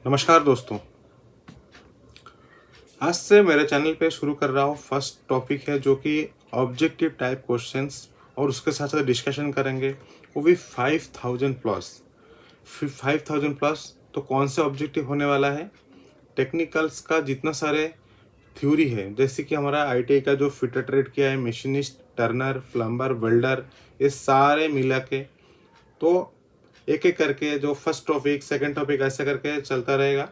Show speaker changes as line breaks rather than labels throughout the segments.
नमस्कार दोस्तों। आज से मेरे चैनल पे शुरू कर रहा हूँ। फर्स्ट टॉपिक है जो कि ऑब्जेक्टिव टाइप क्वेश्चंस और उसके साथ साथ डिस्कशन करेंगे, वो भी 5000 प्लस। 5000 प्लस तो कौन से ऑब्जेक्टिव होने वाला है? टेक्निकल्स का जितना सारे थ्योरी है, जैसे कि हमारा आईटीआई का जो फिटर ट्रेड किया है, मशीनिस्ट, टर्नर, प्लम्बर, वेल्डर, ये सारे मिला के तो एक एक करके जो फर्स्ट टॉपिक सेकंड टॉपिक ऐसे करके चलता रहेगा।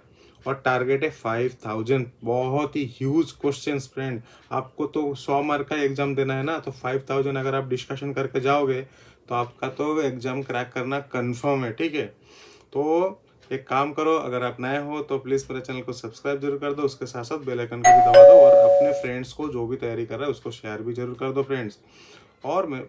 और टारगेट है 5000। बहुत ही ह्यूज क्वेश्चंस फ्रेंड। आपको तो 100 मार्क का एग्जाम देना है ना, तो 5000 अगर आप डिस्कशन करके जाओगे तो आपका तो एग्जाम क्रैक करना कंफर्म है। ठीक है, तो एक काम करो, अगर आप नए हो तो प्लीज़ मेरे चैनल को सब्सक्राइब जरूर कर दो, उसके साथ साथ बेल आइकन को भी दबा दो और अपने फ्रेंड्स को जो भी तैयारी कर रहा है उसको शेयर भी जरूर कर दो फ्रेंड्स। और मैं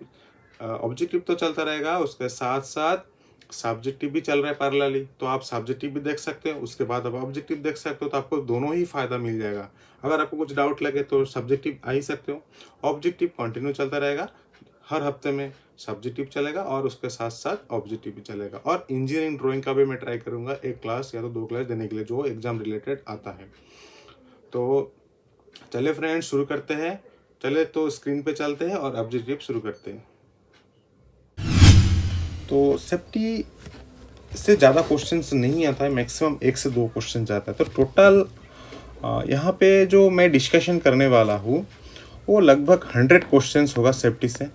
ऑब्जेक्टिव तो चलता रहेगा, उसके साथ साथ सब्जेक्टिव भी चल रहा है पैरेलली, तो आप सब्जेक्टिव भी देख सकते हो, उसके बाद आप ऑब्जेक्टिव देख सकते हो, तो आपको दोनों ही फायदा मिल जाएगा। अगर आपको कुछ डाउट लगे तो सब्जेक्टिव आ ही सकते हो। ऑब्जेक्टिव कंटिन्यू चलता रहेगा, हर हफ्ते में सब्जेक्टिव चलेगा और उसके साथ साथ ऑब्जेक्टिव भी चलेगा। और इंजीनियरिंग ड्राइंग का भी मैं ट्राई करूंगा, एक क्लास या तो 2 क्लास देने के लिए जो एग्जाम रिलेटेड आता है। तो चले फ्रेंड्स, शुरू करते हैं। चले तो स्क्रीन पे चलते हैं और ऑब्जेक्टिव शुरू करते हैं। तो सेफ्टी से ज़्यादा क्वेश्चंस नहीं आता है, मैक्सिमम 1 से 2 क्वेश्चन आता है। तो टोटल यहाँ पे जो मैं डिस्कशन करने वाला हूँ वो लगभग 100 क्वेश्चंस होगा सेफ्टी से।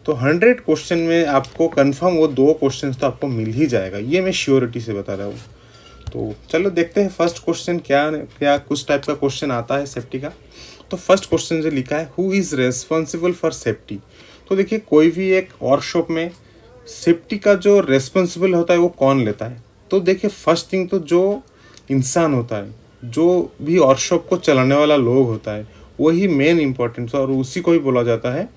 तो 100 क्वेश्चन में आपको कंफर्म वो 2 क्वेश्चंस तो आपको मिल ही जाएगा, ये मैं श्योरिटी से बता रहा हूँ। तो चलो देखते हैं फर्स्ट क्वेश्चन क्या क्या कुछ टाइप का क्वेश्चन आता है सेफ्टी का। तो फर्स्ट क्वेश्चन जो लिखा है, who is responsible for safety. तो देखिए, कोई भी एक वर्कशॉप में सेफ्टी का जो रेस्पॉन्सिबल होता है वो कौन लेता है? तो देखिए, फर्स्ट थिंग तो जो इंसान होता है, जो भी वर्कशॉप को चलाने वाला लोग होता है, वही मेन इंपॉर्टेंस और उसी को ही बोला जाता है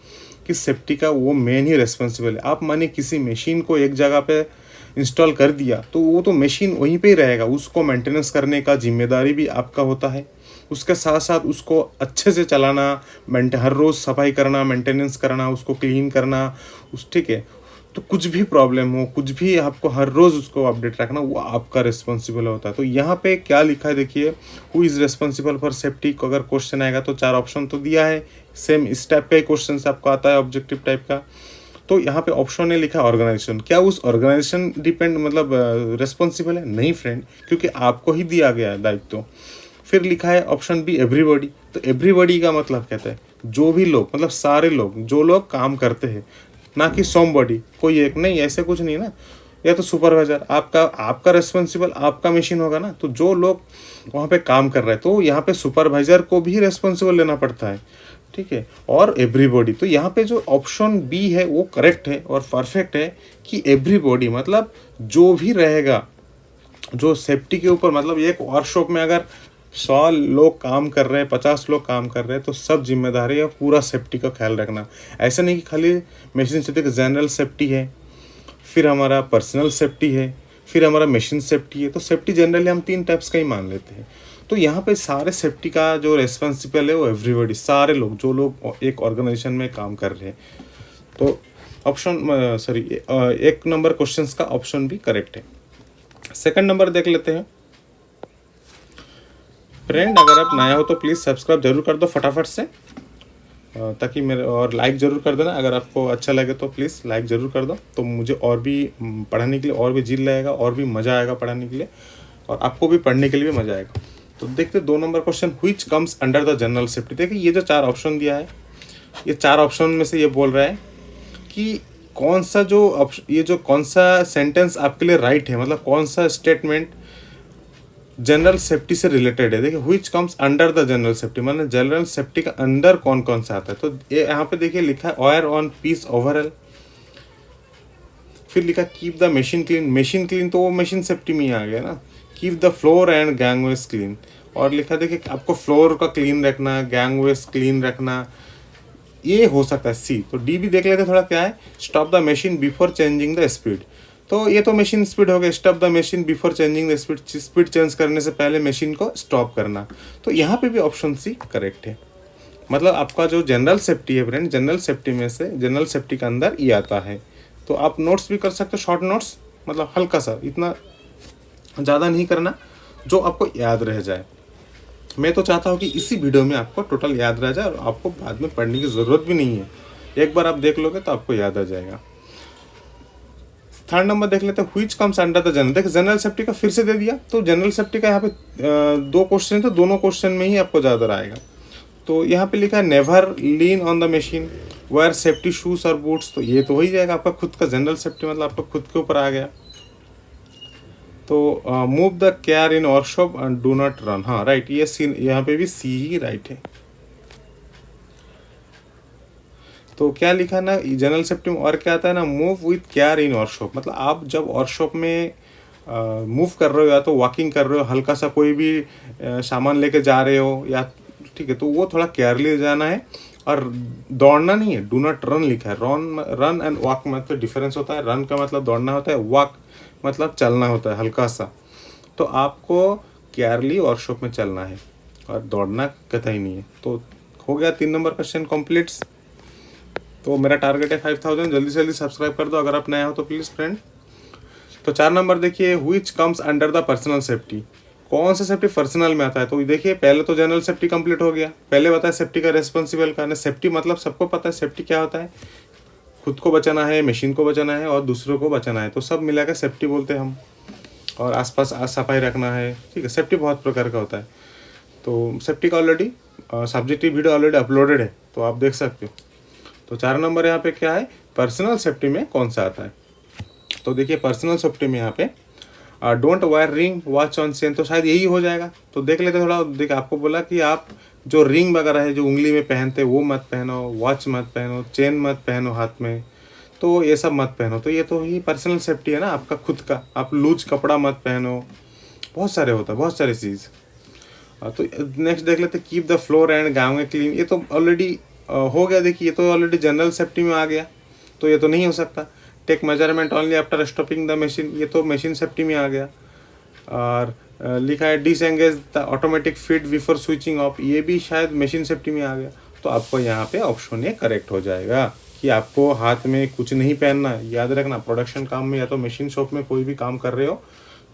कि सेफ्टी का वो मेन ही रेस्पॉन्सिबल है। आप माने किसी मशीन को एक जगह पे इंस्टॉल कर दिया तो वो तो मशीन वहीं पे ही रहेगा, उसको मेंटेनेंस करने का जिम्मेदारी भी आपका होता है। उसके साथ साथ उसको अच्छे से चलाना, हर रोज़ सफाई करना, मेंटेनेंस करना, उसको क्लीन करना, उस ठीक है। तो कुछ भी प्रॉब्लम हो, कुछ भी आपको हर रोज़ उसको अपडेट रखना, वो आपका रिस्पॉन्सिबल होता है। तो यहाँ पे क्या लिखा है देखिए, who is responsible for safety को अगर क्वेश्चन आएगा तो 4 ऑप्शन तो दिया है। सेम इस टाइप का ही क्वेश्चन आपको आता है ऑब्जेक्टिव टाइप का। तो यहाँ पे ऑप्शन ने लिखा ऑर्गेनाइजेशन। क्या उस ऑर्गेनाइजेशन डिपेंड मतलब रिस्पॉन्सिबल है? नहीं फ्रेंड, क्योंकि आपको ही दिया गया है दायित्व। तो फिर लिखा है ऑप्शन बी, एवरीबॉडी। तो एवरीबॉडी का मतलब कहता है जो भी लोग, मतलब सारे लोग, जो लोग काम करते हैं, ना कि समबॉडी, कोई एक नहीं, ऐसे कुछ नहीं ना। या तो सुपरवाइजर, आपका आपका रिस्पॉन्सिबल आपका मशीन होगा ना, तो जो लोग वहाँ पे काम कर रहे हैं, तो यहाँ पे सुपरवाइजर को भी रिस्पॉन्सिबल लेना पड़ता है। ठीक है, और एवरीबॉडी, तो यहाँ पे जो ऑप्शन बी है वो करेक्ट है और परफेक्ट है कि एवरीबॉडी मतलब जो भी रहेगा, जो सेफ्टी के ऊपर, मतलब एक वर्कशॉप में अगर 100 लोग काम कर रहे हैं, 50 लोग काम कर रहे हैं, तो सब जिम्मेदारी है पूरा सेफ्टी का ख्याल रखना। ऐसा नहीं कि खाली मशीन सेफ्टी, जनरल सेफ्टी है, फिर हमारा पर्सनल सेफ्टी है, फिर हमारा मशीन सेफ्टी है। तो सेफ्टी जनरली हम 3 टाइप्स का ही मान लेते हैं। तो यहाँ पे सारे सेफ्टी का जो रेस्पॉन्सिबल है वो एवरीबॉडी, सारे लोग, जो लोग एक ऑर्गेनाइजेशन में काम कर रहे हैं। तो ऑप्शन सॉरी 1 नंबर क्वेश्चन का ऑप्शन भी करेक्ट है। सेकंड नंबर देख लेते हैं फ्रेंड। अगर आप नया हो तो प्लीज़ सब्सक्राइब जरूर कर दो फटाफट से, ताकि मेरे, और लाइक ज़रूर कर देना। अगर आपको अच्छा लगे तो प्लीज़ लाइक ज़रूर कर दो, तो मुझे और भी पढ़ाने के लिए और भी जील रहेगा, और भी मज़ा आएगा पढ़ाने के लिए, और आपको भी पढ़ने के लिए भी मज़ा आएगा। तो देखते 2 number question, which comes under the general safety. देखिए, ये जो 4 ऑप्शन दिया है, ये 4 ऑप्शन में से ये बोल रहा है कि कौन सा जो ये जो कौन सा सेंटेंस आपके लिए राइट है, मतलब कौन सा स्टेटमेंट जनरल सेफ्टी से रिलेटेड है। देखिए, which comes under the general safety, मतलब जनरल सेफ्टी का अंदर कौन कौन सा आता है। तो ये यहाँ पे देखिए लिखा है ऑयर ऑन पीस ओवरऑल। फिर लिखा keep the machine clean. Machine clean तो वो मशीन सेफ्टी में ही आ गया ना। Keep the floor and gangways clean. और लिखा देखिए आपको फ्लोर का क्लीन रखना, गैंगवेज क्लीन रखना, ये हो सकता है सी। तो डी भी देख लेते थोड़ा क्या है, stop the machine before changing the speed. तो ये तो मशीन स्पीड हो गया, stop the machine before changing the speed, speed change करने से पहले मशीन को स्टॉप करना। तो यहाँ पे भी ऑप्शन सी करेक्ट है। मतलब आपका जो जनरल सेफ्टी है फ्रेंड, जनरल सेफ्टी में से जनरल सेफ्टी के अंदर ये आता है। तो आप नोट्स भी कर सकते हो, शॉर्ट नोट्स, मतलब हल्का सा, इतना ज़्यादा नहीं करना, जो आपको याद रह जाए। मैं तो चाहता हूँ कि इसी वीडियो में आपको टोटल याद रह जाए और आपको बाद में पढ़ने की ज़रूरत भी नहीं है, एक बार आप देख लोगे तो आपको याद आ जाएगा। थर्ड नंबर देख लेते हैं, which comes under the general. देखिए जनरल सेफ्टी का फिर से दे दिया, तो जनरल सेफ्टी का यहाँ पे दो क्वेश्चन, तो दोनों क्वेश्चन में ही आपको ज़्यादा आएगा। तो यहाँ पे लिखा है never lean on the machine, where safety shoes और बूट्स, तो ये तो हो ही जाएगा आपका खुद का जनरल सेफ्टी, मतलब आपका खुद के ऊपर आ गया। तो move the care in workshop and do not run, हाँ राइट, ये सी यहाँ पे भी सी ही राइट है। तो क्या लिखा ना जनरल सेफ्टी में, और क्या आता है ना, move with care in workshop, मतलब आप जब वर्कशॉप में मूव कर रहे हो या तो वॉकिंग कर रहे हो, हल्का सा कोई भी सामान लेके जा रहे हो या, ठीक है, तो वो थोड़ा केयरली जाना है। और दौड़ना नहीं है, डू नॉट रन लिखा है। रन एंड वॉक में तो डिफरेंस होता है, रन का मतलब दौड़ना होता है, वॉक मतलब चलना होता है हल्का सा। तो आपको केयरली वर्कशॉप में चलना है और दौड़ना कतई नहीं है। तो हो गया 3 नंबर क्वेश्चन कम्प्लीट्स। तो मेरा टारगेट है 5000, जल्दी से जल्दी सब्सक्राइब कर दो अगर आप नया हो तो प्लीज़ फ्रेंड। तो 4 नंबर देखिए, which comes under the personal safety, कौन सा सेफ्टी पर्सनल में आता है। तो देखिए पहले तो जनरल सेफ्टी कंप्लीट हो गया, पहले बताया सेफ्टी का रेस्पॉन्सिबल का, सेफ्टी मतलब सबको पता है सेफ्टी क्या होता है, खुद को बचाना है, मशीन को बचाना है और दूसरों को बचाना है, तो सब मिलाकर सेफ्टी बोलते हैं हम। और आसपास सफाई रखना है, ठीक है, सेफ्टी बहुत प्रकार का होता है। तो सेफ्टी का already subjective video already uploaded है, तो आप देख सकते हो। तो 4 नंबर यहाँ पे क्या है, पर्सनल सेफ्टी में कौन सा आता है। तो देखिए पर्सनल सेफ्टी में यहाँ पे don't wire ring watch on chain, तो शायद यही हो जाएगा। तो देख लेते थोड़ा, देखिए आपको बोला कि आप जो रिंग वगैरह है जो उंगली में पहनते वो मत पहनो, वॉच मत पहनो, चेन मत पहनो हाथ में, तो ये सब मत पहनो। तो ये तो ही पर्सनल सेफ्टी है ना आपका खुद का। आप लूज कपड़ा मत पहनो, बहुत सारे होता है, बहुत सारी चीज़। तो नेक्स्ट देख लेते, कीप द फ्लोर एंड गाँव क्लीन, ये तो ऑलरेडी हो गया। देखिए ये तो ऑलरेडी जनरल सेफ्टी में आ गया, तो ये तो नहीं हो सकता। Take measurement only after stopping the machine, ये तो मशीन सेफ्टी में आ गया। और लिखा है disengage the automatic feed before switching off, ये भी शायद मशीन सेफ्टी में आ गया। तो आपको यहाँ पे ऑप्शन ये करेक्ट हो जाएगा कि आपको हाथ में कुछ नहीं पहनना है। याद रखना प्रोडक्शन काम में या तो मशीन शॉप में कोई भी काम कर रहे हो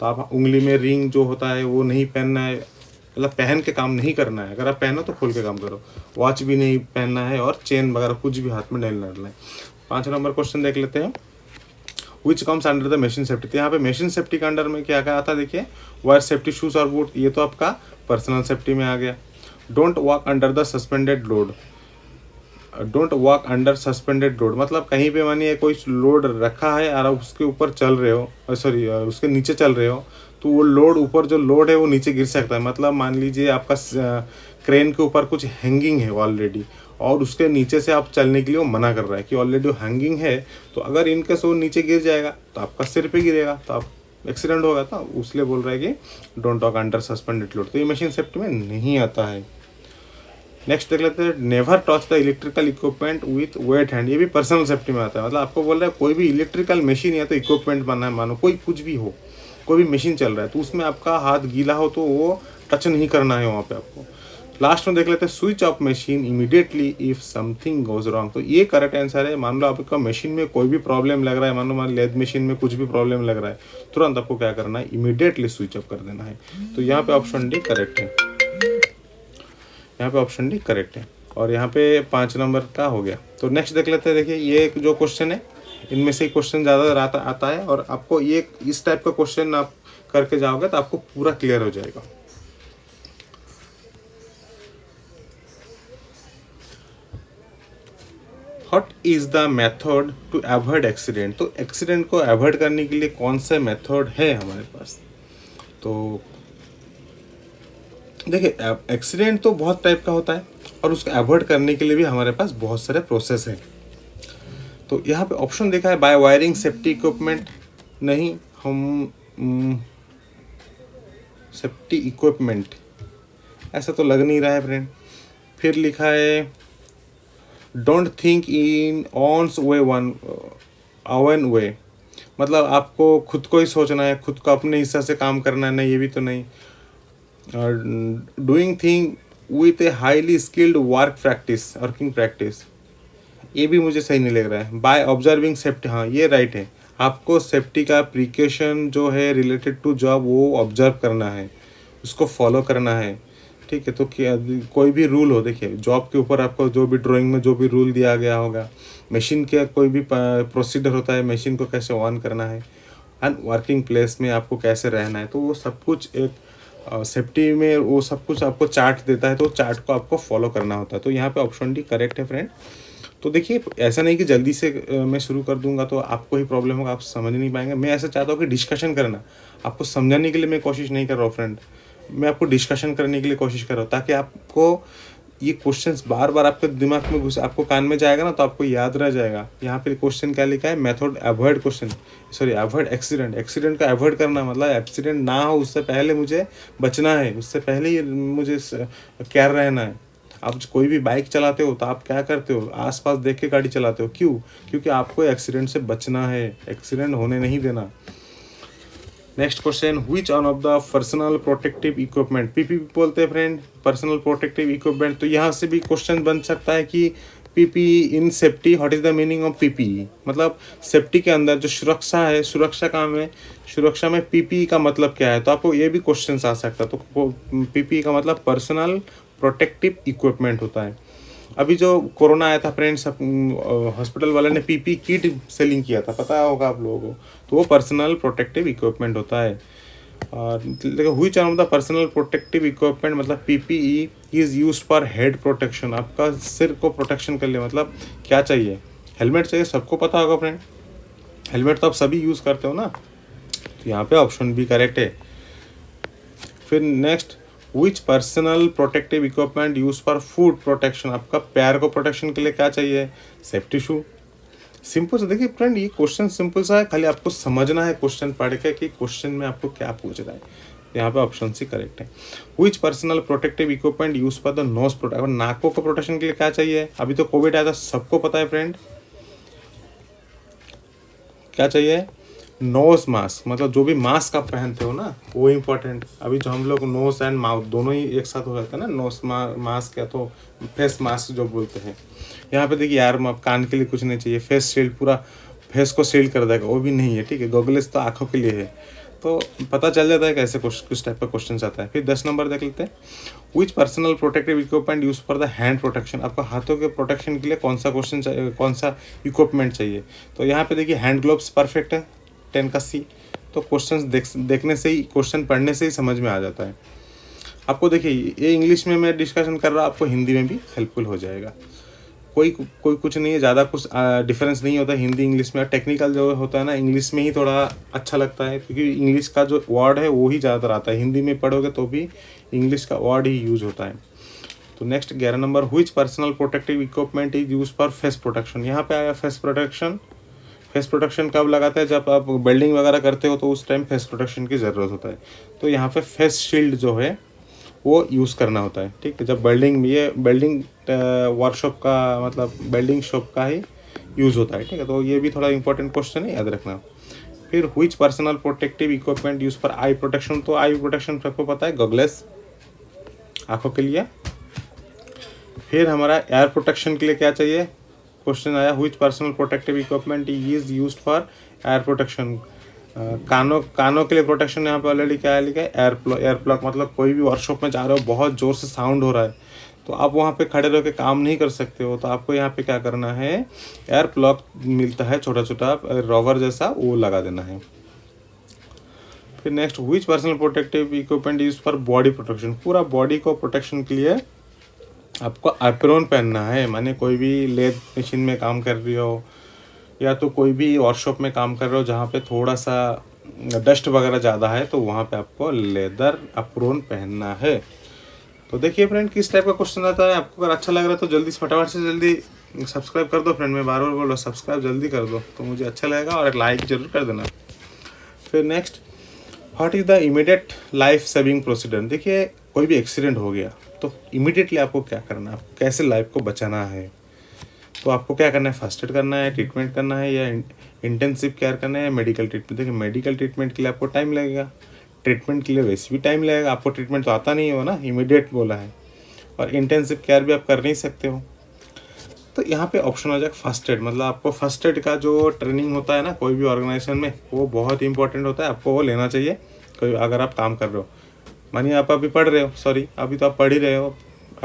तो आप उंगली में रिंग जो होता है वो नहीं पहनना है, मतलब पहन के काम नहीं करना है। अगर आप पहनो तो खोल के काम करो, वॉच भी नहीं पहनना है और चेन वगैरह कुछ भी हाथ में नहीं डालना है। 5 नंबर क्वेश्चन देख लेते हैं, which comes under the machine safety. तो यहाँ पे मशीन सेफ्टी के अंडर में क्या क्या आता है, देखिए वायर सेफ्टी शूज और बूट, ये तो आपका पर्सनल सेफ्टी में आ गया। Don't walk under the suspended load, don't walk under suspended load मतलब कहीं पे मानिए कोई लोड रखा है और उसके ऊपर चल रहे हो, सॉरी उसके नीचे चल रहे हो, तो वो लोड ऊपर जो लोड है वो नीचे गिर सकता है। मतलब मान लीजिए आपका क्रेन के ऊपर कुछ हैंगिंग है ऑलरेडी और उसके नीचे से आप चलने के लिए वो मना कर रहा है कि ऑलरेडी हैंगिंग है, तो अगर इनकेस वो नीचे गिर जाएगा तो आपका सिर पे गिरेगा, तो आप एक्सीडेंट होगा। तो उसलिए बोल रहा है कि don't walk under suspended load, तो ये मशीन सेफ्टी में नहीं आता है। नेक्स्ट देख लेते हैं, never touch the electrical equipment with wait hand, ये भी पर्सनल सेफ्टी में आता है। मतलब आपको बोल रहा है कोई भी इलेक्ट्रिकल मशीन या तो इक्विपमेंट बनना है, मानो कोई कुछ भी हो, कोई भी मशीन चल रहा है तो उसमें आपका हाथ गीला हो तो वो टच नहीं करना है वहाँ पे आपको। लास्ट में देख लेते हैं, switch off machine immediately if something goes wrong, तो ये करेक्ट आंसर है। मान लो आपका मशीन में कोई भी प्रॉब्लम लग रहा है, मान लो लेथ मशीन में कुछ भी प्रॉब्लम लग रहा है, तुरंत आपको क्या करना है, इमीडिएटली स्विच ऑफ कर देना है। तो यहाँ पे ऑप्शन डी करेक्ट है, यहाँ पे ऑप्शन डी करेक्ट है। और यहाँ पे 5 नंबर का हो गया। तो नेक्स्ट देख लेते हैं, देखिए ये जो क्वेश्चन है इनमें से क्वेश्चन ज़्यादा आता है और आपको ये इस टाइप का क्वेश्चन आप करके जाओगे तो आपको पूरा क्लियर हो जाएगा। What is the method to avoid accident, तो एक्सीडेंट को अवॉइड करने के लिए कौन सा मेथड है हमारे पास। तो देखिए एक्सीडेंट तो बहुत टाइप का होता है और उसको अवॉइड करने के लिए भी हमारे पास बहुत सारे प्रोसेस हैं। तो यहाँ पे ऑप्शन देखा है बाय वायरिंग सेफ्टी इक्विपमेंट, नहीं हम सेफ्टी इक्विपमेंट ऐसा तो लग नहीं रहा है फ्रेंड। फिर लिखा है don't think in one's way one own way, मतलब आपको खुद को ही सोचना है, खुद को अपने हिस्सा से काम करना है, नहीं ये भी तो नहीं। Doing thing with a highly skilled working practice, ये भी मुझे सही नहीं लग रहा है। बाय ऑब्जर्विंग सेफ्टी, हाँ ये राइट है। आपको सेफ्टी का प्रिकॉशन जो है रिलेटेड टू जॉब वो ऑब्जर्व करना है, उसको फॉलो करना है, ठीक है। तो क्या कोई भी रूल हो, देखिए जॉब के ऊपर आपको जो भी ड्राइंग में जो भी रूल दिया गया होगा, मशीन का कोई भी प्रोसीजर होता है, मशीन को कैसे ऑन करना है, एंड वर्किंग प्लेस में आपको कैसे रहना है, तो वो सब कुछ एक सेफ्टी में वो सब कुछ आपको चार्ट देता है, तो चार्ट को आपको फॉलो करना होता है। तो यहाँ पे ऑप्शन डी करेक्ट है फ्रेंड। तो देखिए ऐसा नहीं कि जल्दी से मैं शुरू कर दूंगा तो आपको ही प्रॉब्लम होगा, आप समझ नहीं पाएंगे। मैं ऐसा चाहता हूँ कि डिस्कशन करना, आपको समझाने के लिए मैं कोशिश नहीं कर रहा हूँ फ्रेंड, मैं आपको डिस्कशन करने के लिए कोशिश कर रहा हूँ, ताकि आपको ये क्वेश्चंस बार बार आपके दिमाग में घुस आपको कान में जाएगा ना, तो आपको याद रह जाएगा। यहाँ पे क्वेश्चन क्या लिखा है, method avoid question, sorry avoid accident. Accident का अवॉइड करना मतलब एक्सीडेंट ना हो उससे पहले मुझे बचना है, उससे पहले ही मुझे केयर रहना है। आप कोई भी बाइक चलाते हो तो आप क्या करते हो, आसपास देख के गाड़ी चलाते हो, क्यों? क्योंकि आपको एक्सीडेंट से बचना है, एक्सीडेंट होने नहीं देना। Next question, which one of the personal protective equipment, PPE बोलते हैं फ्रेंड, पर्सनल प्रोटेक्टिव इक्विपमेंट। तो यहाँ से भी क्वेश्चन बन सकता है कि PPE in safety, what is the meaning of PPE, मतलब सेफ्टी के अंदर जो सुरक्षा है, सुरक्षा काम है, सुरक्षा में पीपीई का मतलब क्या है, तो आपको ये भी क्वेश्चन आ सकता है। तो पीपीई का मतलब पर्सनल प्रोटेक्टिव इक्विपमेंट होता है। अभी जो कोरोना आया था फ्रेंड्स, हॉस्पिटल वाले ने पीपी किट सेलिंग किया था, पता होगा आप लोगों को, तो वो पर्सनल प्रोटेक्टिव इक्विपमेंट होता है। और देखो which one of the personal protective equipment, मतलब PPE is used for head protection, आपका सिर को प्रोटेक्शन कर ले, मतलब क्या चाहिए, हेलमेट चाहिए, सबको पता होगा फ्रेंड, हेलमेट तो आप सभी यूज़ करते हो ना, तो यहाँ पे ऑप्शन भी करेक्ट है। फिर next, which personal protective equipment use for food protection, आपका पैर को प्रोटेक्शन के लिए क्या चाहिए, सेफ्टी शू। सिंपल सा, देखिए फ्रेंड ये क्वेश्चन सिंपल सा है, खाली आपको समझना है क्वेश्चन पढ़ के कि क्वेश्चन में आपको क्या पूछ रहा है। यहाँ पे ऑप्शन सी करेक्ट है। Which personal protective equipment use for the nose protect, नाकों को प्रोटेक्शन के लिए क्या चाहिए, अभी तो कोविड आया था सबको पता है फ्रेंड, क्या चाहिए, नोज मास्क, मतलब जो भी मास्क आप पहनते हो ना वो इम्पोर्टेंट। अभी जो हम लोग नोज एंड माउथ दोनों ही एक साथ हो जाता है ना, नोज मास्क या तो फेस मास्क जो बोलते हैं। यहाँ पे देखिए यार, कान के लिए कुछ नहीं चाहिए, फेस शील्ड पूरा फेस को शील्ड कर देगा, वो भी नहीं है, ठीक है। गॉगल्स तो आंखों के लिए है, तो पता चल जाता है कैसे कुछ टाइप का क्वेश्चन आता है। फिर 10 नंबर देख लेते हैं, which personal protective equipment use for the hand protection, आपको हाथों के प्रोटेक्शन के लिए कौन सा क्वेश्चन चाहिए, कौन सा इक्विपमेंट चाहिए। तो यहाँ पे देखिए हैंड ग्लोव्स परफेक्ट है, 10 का सी। तो क्वेश्चन देखने से ही, क्वेश्चन पढ़ने से ही समझ में आ जाता है आपको। देखिए ये इंग्लिश में मैं डिस्कशन कर रहा हूँ, आपको हिंदी में भी हेल्पफुल हो जाएगा। कोई कुछ नहीं है, ज़्यादा कुछ डिफरेंस नहीं होता हिंदी इंग्लिश में। टेक्निकल जो होता है ना इंग्लिश में ही थोड़ा अच्छा लगता है, क्योंकि इंग्लिश का जो वर्ड है वो ही ज़्यादातर आता है, हिंदी में पढ़ोगे तो भी इंग्लिश का वर्ड ही यूज होता है। तो next 11 number, which personal protective equipment is use for face protection, यहाँ पे आया फेस प्रोटेक्शन। फेस प्रोटेक्शन कब लगाते हैं, जब आप बिल्डिंग वगैरह करते हो तो उस टाइम फेस प्रोटेक्शन की ज़रूरत होता है। तो यहाँ पे फेस शील्ड जो है वो यूज़ करना होता है, ठीक है। जब बिल्डिंग वर्कशॉप का मतलब बिल्डिंग शॉप का ही यूज़ होता है, ठीक है। तो ये भी थोड़ा इंपॉर्टेंट क्वेश्चन है, याद रखना। फिर which personal protective equipment use for I protection, तो आई प्रोटेक्शन सबको पता है, गॉगल्स आँखों के लिए। फिर हमारा एयर प्रोटेक्शन के लिए क्या चाहिए, क्वेश्चन आया which personal protective equipment is used for air protection, कानों के लिए प्रोटेक्शन। यहाँ पे ऑलरेडी क्या है लिखा है, एयर प्लग, मतलब कोई भी वर्कशॉप में जा रहे हो, बहुत ज़ोर से साउंड हो रहा है तो आप वहाँ पे खड़े रह के काम नहीं कर सकते हो, तो आपको यहाँ पे क्या करना है, एयर प्लग मिलता है छोटा छोटा रबर जैसा, वो लगा देना है। फिर next, which personal protective equipment use for body protection, पूरा बॉडी को प्रोटेक्शन के लिए आपको एप्रॉन पहनना है। माने कोई भी लेथ मशीन में काम कर रही हो या तो कोई भी वर्कशॉप में काम कर रहे हो जहाँ पे थोड़ा सा डस्ट वगैरह ज़्यादा है, तो वहाँ पे आपको लेदर एप्रॉन पहनना है। तो देखिए फ्रेंड किस टाइप का क्वेश्चन आता है, आपको अगर अच्छा लग रहा है तो जल्दी से फटाफट से जल्दी सब्सक्राइब कर दो फ्रेंड, मैं बार बार बोल रहा हूँ सब्सक्राइब जल्दी कर दो तो मुझे अच्छा लगेगा, और एक लाइक जरूर कर देना। फिर next, what is the immediate life saving procedure, देखिए कोई भी एक्सीडेंट हो गया तो इमीडिएटली आपको क्या करना है, आपको कैसे लाइफ को बचाना है। तो आपको क्या करना है, फर्स्ट एड करना है, ट्रीटमेंट करना है, या इंटेंसिव केयर करना है, मेडिकल ट्रीटमेंट। देखिए मेडिकल ट्रीटमेंट के लिए आपको टाइम लगेगा, ट्रीटमेंट के लिए वैसे भी टाइम लगेगा, आपको ट्रीटमेंट तो आता नहीं हो ना, इमीडिएट बोला है, और इंटेंसिव केयर भी आप कर नहीं सकते हो। तो यहाँ पे ऑप्शन हो जाएगा फर्स्ट एड, मतलब आपको फर्स्ट एड का जो ट्रेनिंग होता है ना कोई भी ऑर्गेनाइजेशन में, वो बहुत इंपॉर्टेंट होता है, आपको वो लेना चाहिए कोई अगर आप काम कर रहे हो। मानिए आप अभी पढ़ रहे हो, सॉरी अभी तो आप पढ़ ही रहे हो,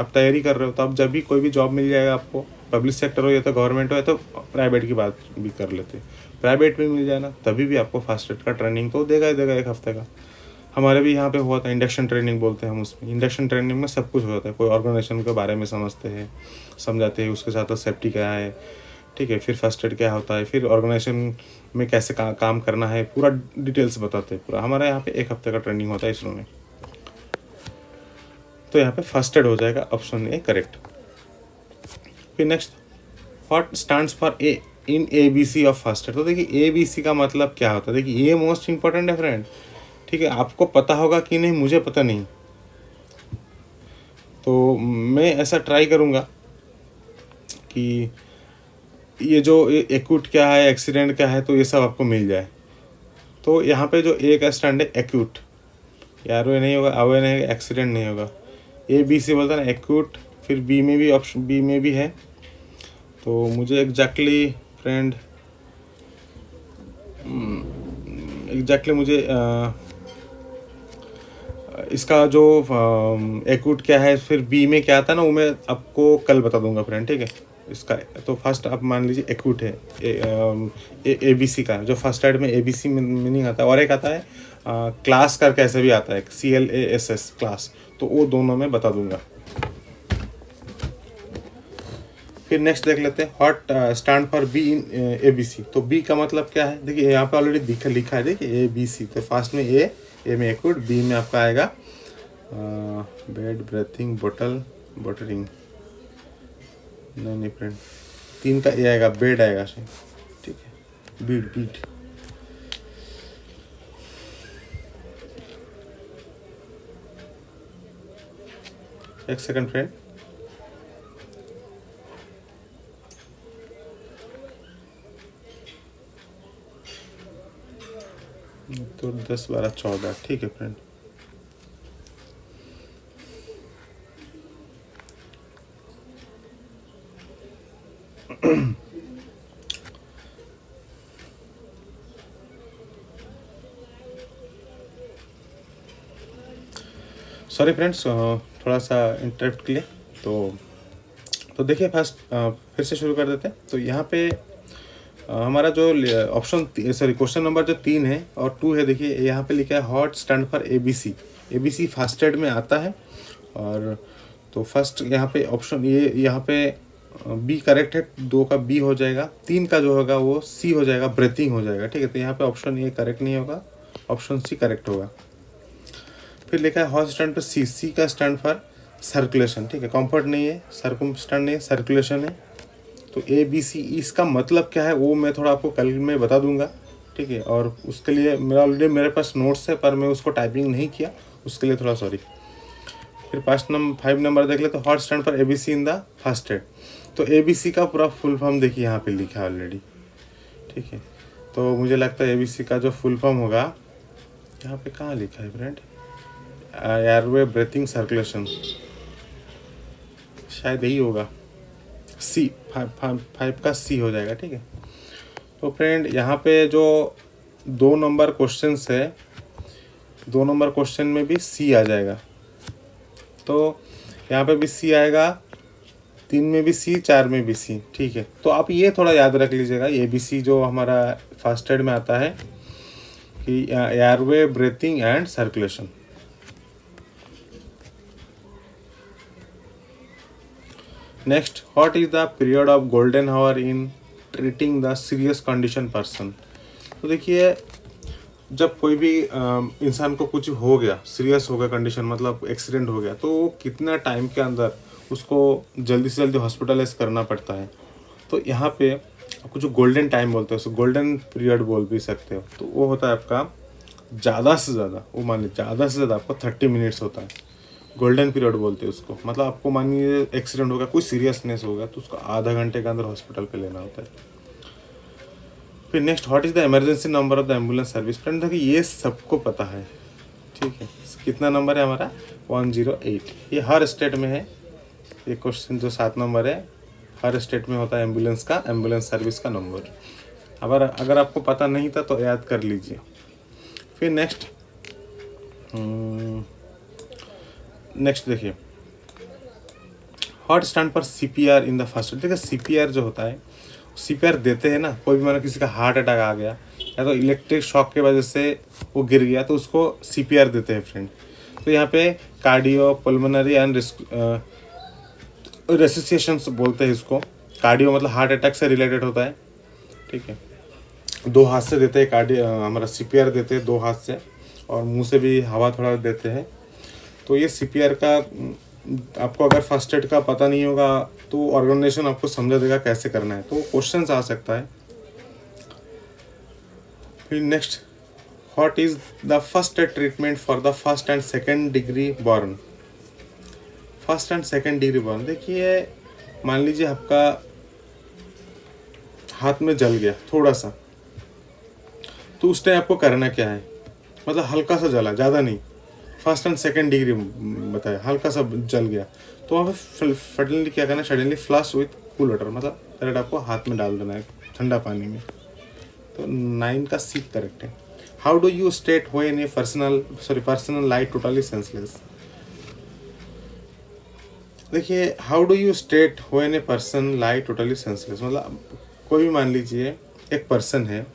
आप तैयारी कर रहे हो, तो आप जब भी कोई भी जॉब मिल जाएगा आपको, पब्लिक सेक्टर हो या तो गवर्नमेंट हो या तो प्राइवेट की बात भी कर लेते, प्राइवेट में मिल जाए ना, तभी भी आपको फास्ट ट्रैक का ट्रेनिंग तो देगा ही देगा 1 हफ्ते का। हमारे भी यहाँ पे हुआ था, इंडक्शन ट्रेनिंग बोलते हैं हम उसमें। इंडक्शन ट्रेनिंग में सब कुछ होता है, कोई ऑर्गेनाइजेशन के बारे में समझते हैं, समझाते हैं, उसके साथ सेफ्टी क्या है, ठीक है, फिर फर्स्ट एड क्या होता है, फिर ऑर्गेनाइजेशन में कैसे काम करना है, पूरा डिटेल्स बताते हैं पूरा। हमारे यहाँ पे 1 हफ्ते का ट्रेनिंग होता है इसरो में। तो यहाँ पे फर्स्ट एड हो जाएगा, ऑप्शन ए करेक्ट। फिर next, what stands for a in ABC of first aid. तो देखिए ABC का मतलब क्या होता है, देखिए ये मोस्ट इंपॉर्टेंट है फ्रेंड, ठीक है, आपको पता होगा कि नहीं मुझे पता नहीं, तो मैं ऐसा ट्राई करूँगा कि ये जो एक्यूट क्या है, एक्सीडेंट क्या है, तो ये सब आपको मिल जाए। तो यहाँ पे जो ए का स्टैंड है एक्यूट, यार वो नहीं होगा, अवे नहीं, एक्सीडेंट नहीं होगा, ABC बोलता है ना एक्यूट। फिर बी में भी, ऑप्शन बी में भी है, तो मुझे एग्जैक्टली फ्रेंड मुझे इसका जो एक्यूट क्या है, फिर बी में क्या था ना, वो मैं आपको कल बता दूंगा फ्रेंड, ठीक है। इसका तो फर्स्ट आप मान लीजिए एक्यूट है, ABC का जो फर्स्ट एड में ABC मीनिंग आता है, और एक आता है क्लास करके ऐसे भी आता है, CLASS क्लास, तो वो दोनों मैं बता दूंगा। फिर नेक्स्ट देख लेते हैं, what stand for be in ABC। तो बी का मतलब क्या है, देखिए यहाँ पे ऑलरेडी लिखा है, देखिए ABC। तो फर्स्ट में ए में एक्यूट, बी में आपका आएगा बेड, ब्रेथिंग, बॉटलिंग, नहीं फ्रेंड, 3 का ए आएगा, बेड आएगा, ठीक है, बीड। एक सेकंड फ्रेंड, तो 10, 12, 14, ठीक है फ्रेंड। सॉरी फ्रेंड्स, थोड़ा सा इंटरप्ट के लिए। तो देखिए फर्स्ट फिर से शुरू कर देते हैं। तो यहाँ पे हमारा जो ऑप्शन, सॉरी क्वेश्चन नंबर जो 3 है और 2 है, देखिए यहाँ पे लिखा है what stand for ABC first aid में आता है। और तो फर्स्ट यहाँ पे ऑप्शन ये यहाँ पे बी करेक्ट है, 2 का बी हो जाएगा, 3 का जो होगा वो सी हो जाएगा, ब्रीथिंग हो जाएगा, ठीक है। तो यहाँ पे ऑप्शन ए करेक्ट नहीं होगा, ऑप्शन सी करेक्ट होगा। फिर लिखा है हॉट स्टैंड पर सी का स्टैंड फॉर सर्कुलेशन, ठीक है, कंफर्ट नहीं है, सर्कुमस्टेंस नहीं है, सर्कुलेशन है। तो ABC इसका मतलब क्या है वो मैं थोड़ा आपको कल में बता दूंगा, ठीक है। और उसके लिए ऑलरेडी मेरे पास नोट्स है, पर मैं उसको टाइपिंग नहीं किया, उसके लिए थोड़ा सॉरी। फिर 5 नंबर देख ले, तो hot stand for ABC in the first aid. तो ABC का पूरा फुल फॉर्म देखिए यहाँ पे लिखा है ऑलरेडी, ठीक है। तो मुझे लगता है ABC का जो फुल फॉर्म होगा, यहाँ पे कहाँ लिखा है फ्रेंड, एयरवे, ब्रीथिंग, सर्कुलेशन, शायद यही होगा, सी, 5 का सी हो जाएगा, ठीक है। तो फ्रेंड यहाँ पे जो 2 नंबर क्वेश्चन है, 2 नंबर क्वेश्चन में भी सी आ जाएगा, तो यहाँ पे भी सी आएगा, 3 में भी सी, 4 में भी सी, ठीक है। तो आप ये थोड़ा याद रख लीजिएगा, ABC जो हमारा फर्स्ट एड में आता है कि airway, breathing and circulation. Next, what is the period of golden hour in treating the serious condition person. तो देखिए जब कोई भी इंसान को कुछ हो गया, सीरियस हो गया कंडीशन, मतलब एक्सीडेंट हो गया, तो कितना टाइम के अंदर उसको जल्दी से जल्दी हॉस्पिटलाइज करना पड़ता है। तो यहाँ पे आपको जो गोल्डन टाइम बोलते हैं, उसको गोल्डन पीरियड बोल भी सकते हो, तो वो होता है आपका ज़्यादा से ज़्यादा, वो मान लीजिए ज़्यादा से ज़्यादा आपको 30 मिनट्स होता है, गोल्डन पीरियड बोलते हैं उसको। मतलब आपको मानिए एक्सीडेंट हो गया, कोई सीरियसनेस हो गया, तो उसको आधा घंटे के अंदर हॉस्पिटल पे लेना होता है। फिर next, what is the emergency number of the ambulance service. Friend देखिए ये सबको पता है, ठीक है। कितना नंबर है हमारा, 108। ये हर स्टेट में है, ये क्वेश्चन जो 7 नंबर है, हर स्टेट में होता है एम्बुलेंस सर्विस का नंबर। अगर आपको पता नहीं था तो याद कर लीजिए। फिर नेक्स्ट, नेक्स्ट देखिए, हॉट स्टैंड पर CPR इन द फर्स्ट। देखिए CPR जो होता है, CPR देते हैं ना, कोई भी मानो किसी का हार्ट अटैक आ गया या तो इलेक्ट्रिक शॉक की वजह से वो गिर गया तो उसको CPR देते हैं फ्रेंड। तो यहाँ पे कार्डियो पल्मोनरी एंड रेसिसिएशन बोलते हैं इसको। कार्डियो मतलब हार्ट अटैक से रिलेटेड होता है, ठीक है। 2 हाथ से देते हैं कार्डियो, हमारा CPR देते हैं 2 हाथ से, और मुंह से भी हवा थोड़ा देते हैं। तो ये CPR का आपको अगर फर्स्ट एड का पता नहीं होगा तो ऑर्गेनाइजेशन आपको समझा देगा कैसे करना है, तो क्वेश्चंस आ सकता है। फिर next, what is the first aid treatment for the first and second degree burn. First and second degree burn, देखिए मान लीजिए आपका हाथ में जल गया थोड़ा सा, तो उस टाइम आपको करना क्या है, मतलब हल्का सा जला, ज़्यादा नहीं, फर्स्ट एंड सेकेंड डिग्री बताया, हल्का सा जल गया तो वहाँ पे सडनली क्या करना है, suddenly flush with cool water, मतलब डायरेक्ट आपको हाथ में डाल देना है ठंडा पानी में। तो 9 का C करेक्ट है। How do you state when a personal light totally senseless. देखिए how do you state when a person light totally senseless, मतलब कोई भी मान लीजिए एक पर्सन है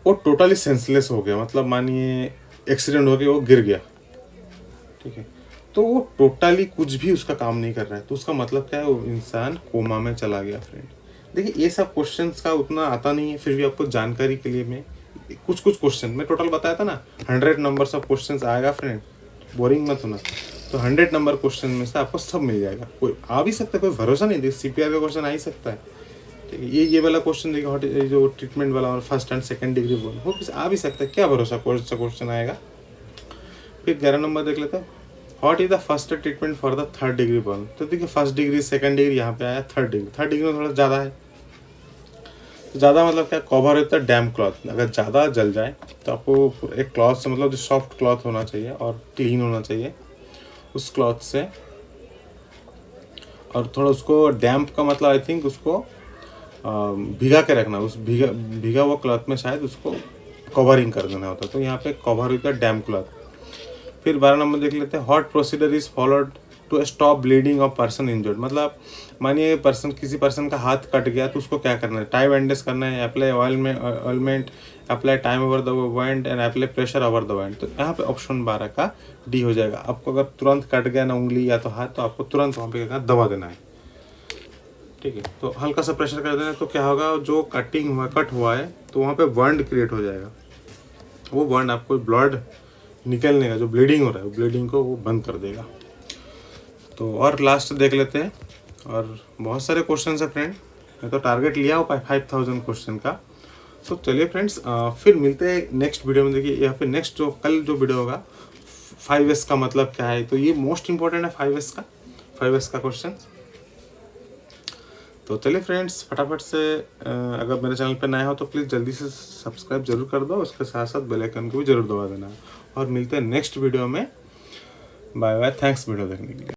वो टोटली सेंसलेस हो गया, मतलब मानिए एक्सीडेंट हो गया, वो गिर गया, ठीक है, तो वो टोटली कुछ भी उसका काम नहीं कर रहा है, तो उसका मतलब क्या है, वो इंसान कोमा में चला गया फ्रेंड। देखिए ये सब क्वेश्चंस का उतना आता नहीं है, फिर भी आपको जानकारी के लिए मैं कुछ क्वेश्चन मैं टोटल बताया था ना, 100 नंबर्स ऑफ क्वेश्चंस आएगा फ्रेंड, बोरिंग मत होना। तो 100 नंबर क्वेश्चन में से आपको सब मिल जाएगा, कोई आ भी सकता है, कोई भरोसा नहीं, देखिए CPR का क्वेश्चन आ ही सकता है, ठीक है। ये वाला क्वेश्चन देखिए, जो ट्रीटमेंट वाला और फर्स्ट एंड सेकंड डिग्री बोल वो किसी आ भी सकता है, क्या भरोसा कौन सा क्वेश्चन आएगा। फिर 11 नंबर देख लेते हैं, what is the first treatment for the third degree burn. तो देखिए फर्स्ट डिग्री सेकंड डिग्री, यहाँ पे आया थर्ड डिग्री में थोड़ा ज़्यादा है, तो ज़्यादा मतलब क्या, कवर होता है डैम क्लॉथ। अगर ज़्यादा जल जाए तो आपको एक क्लॉथ से, मतलब जो सॉफ्ट क्लॉथ होना चाहिए और क्लीन होना चाहिए, उस क्लॉथ से, और थोड़ा उसको डैम्प का मतलब आई थिंक उसको भिगा के रखना, उस भीगा हुआ क्लॉथ में शायद उसको कवरिंग कर देना होता है, तो यहाँ पे कवर होता है डैम क्लॉथ। फिर 12 नंबर देख लेते हैं, what procedure is followed to stop bleeding of person injured. मतलब मानिए किसी पर्सन का हाथ कट गया तो उसको क्या करना है, टाई बैंडेज करना है, apply ointment, apply time over the wound and apply pressure over the wound. तो यहाँ पे ऑप्शन 12 का D हो जाएगा। आपको अगर तुरंत कट गया ना उंगली या तो हाथ, तो आपको तुरंत वहाँ पे दवा देना है, ठीक है। तो हल्का सा प्रेशर कर देना, तो क्या होगा, जो कट हुआ है तो वहाँ पे वंड क्रिएट हो जाएगा, वो वंड आपको ब्लड निकलने का, जो ब्लीडिंग हो रहा है वो ब्लीडिंग को वो बंद कर देगा। तो और लास्ट देख लेते हैं, और बहुत सारे क्वेश्चन है फ्रेंड, मैं तो टारगेट लिया हुआ 5000 क्वेश्चन का। तो चलिए फ्रेंड्स, फिर मिलते हैं नेक्स्ट वीडियो में। देखिए यहाँ पे नेक्स्ट जो कल जो वीडियो होगा, 5S का मतलब क्या है, तो ये मोस्ट इंपॉर्टेंट है 5S का क्वेश्चन। तो चलिए फ्रेंड्स, फटाफट से अगर मेरे चैनल पे नया हो तो प्लीज़ जल्दी से सब्सक्राइब जरूर कर दो, उसके साथ साथ बेल आइकन को भी जरूर दबा देना, और मिलते हैं नेक्स्ट वीडियो में। बाय बाय, थैंक्स वीडियो देखने के लिए।